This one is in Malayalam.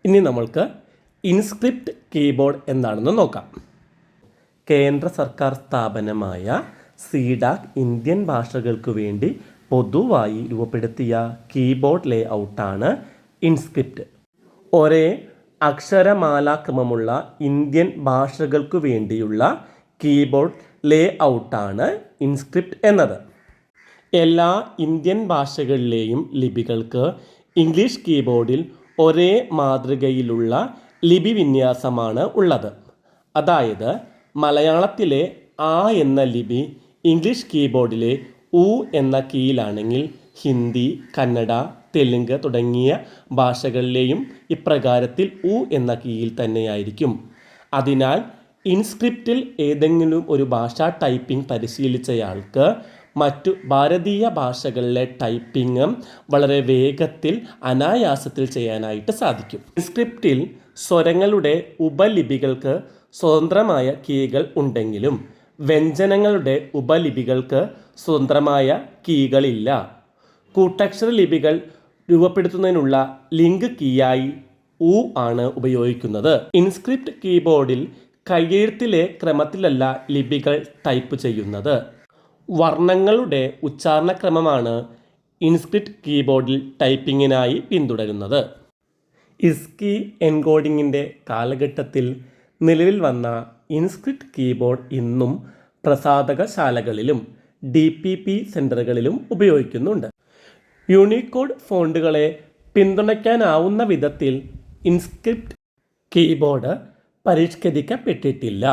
ഇനി നമ്മൾക്ക് ഇൻസ്ക്രിപ്റ്റ് കീബോർഡ് എന്താണെന്ന് നോക്കാം. കേന്ദ്ര സർക്കാർ സ്ഥാപനമായ സീഡാക് ഇന്ത്യൻ ഭാഷകൾക്ക് വേണ്ടി പൊതുവായി രൂപപ്പെടുത്തിയ കീബോർഡ് ലേ ഔട്ടാണ് ഇൻസ്ക്രിപ്റ്റ്. ഒരേ അക്ഷരമാലാക്രമമുള്ള ഇന്ത്യൻ ഭാഷകൾക്കു വേണ്ടിയുള്ള കീബോർഡ് ലേ ഔട്ടാണ് ഇൻസ്ക്രിപ്റ്റ് എന്നത്. എല്ലാ ഇന്ത്യൻ ഭാഷകളിലെയും ലിപികൾക്ക് ഇംഗ്ലീഷ് കീബോർഡിൽ ഒരേ മാതൃകയിലുള്ള ലിപി വിന്യാസമാണ് ഉള്ളത്. അതായത് മലയാളത്തിലെ ആ എന്ന ലിപി ഇംഗ്ലീഷ് കീബോർഡിലെ ഉ എന്ന കീയിലാണെങ്കിൽ ഹിന്ദി, കന്നഡ, തെലുങ്ക് തുടങ്ങിയ ഭാഷകളിലെയും ഇപ്രകാരത്തിൽ ഉ എന്ന കീയിൽ തന്നെയായിരിക്കും. അതിനാൽ ഇൻസ്ക്രിപ്റ്റിൽ ഏതെങ്കിലും ഒരു ഭാഷാ ടൈപ്പിംഗ് പരിശീലിച്ചയാൾക്ക് മറ്റു ഭാരതീയ ഭാഷകളിലെ ടൈപ്പിംഗ് വളരെ വേഗത്തിൽ അനായാസത്തിൽ ചെയ്യാനായിട്ട് സാധിക്കും. ഇൻസ്ക്രിപ്റ്റിൽ സ്വരങ്ങളുടെ ഉപലിപികൾക്ക് സ്വതന്ത്രമായ കീകൾ ഉണ്ടെങ്കിലും വ്യഞ്ജനങ്ങളുടെ ഉപലിപികൾക്ക് സ്വതന്ത്രമായ കീകളില്ല. കൂട്ടക്ഷര ലിപികൾ രൂപപ്പെടുത്തുന്നതിനുള്ള ലിങ്ക് കീയായി ഉ ആണ് ഉപയോഗിക്കുന്നത്. ഇൻസ്ക്രിപ്റ്റ് കീബോർഡിൽ കൈയെഴുത്തിലെ ക്രമത്തിലല്ല ലിപികൾ ടൈപ്പ് ചെയ്യുന്നത്. വർണ്ണങ്ങളുടെ ഉച്ചാരണക്രമമാണ് ഇൻസ്ക്രിപ്റ്റ് കീബോർഡിൽ ടൈപ്പിങ്ങിനായി പിന്തുടരുന്നത്. ഇസ്കി എൻകോഡിങ്ങിൻ്റെ കാലഘട്ടത്തിൽ നിലവിൽ വന്ന ഇൻസ്ക്രിപ്റ്റ് കീബോർഡ് ഇന്നും പ്രസാധകശാലകളിലും DPP സെൻ്ററുകളിലും ഉപയോഗിക്കുന്നുണ്ട്. യൂണിക്കോഡ് ഫോണ്ടുകളെ പിന്തുണയ്ക്കാനാവുന്ന വിധത്തിൽ ഇൻസ്ക്രിപ്റ്റ് കീബോർഡ് പരിഷ്കരിക്കപ്പെട്ടിട്ടില്ല.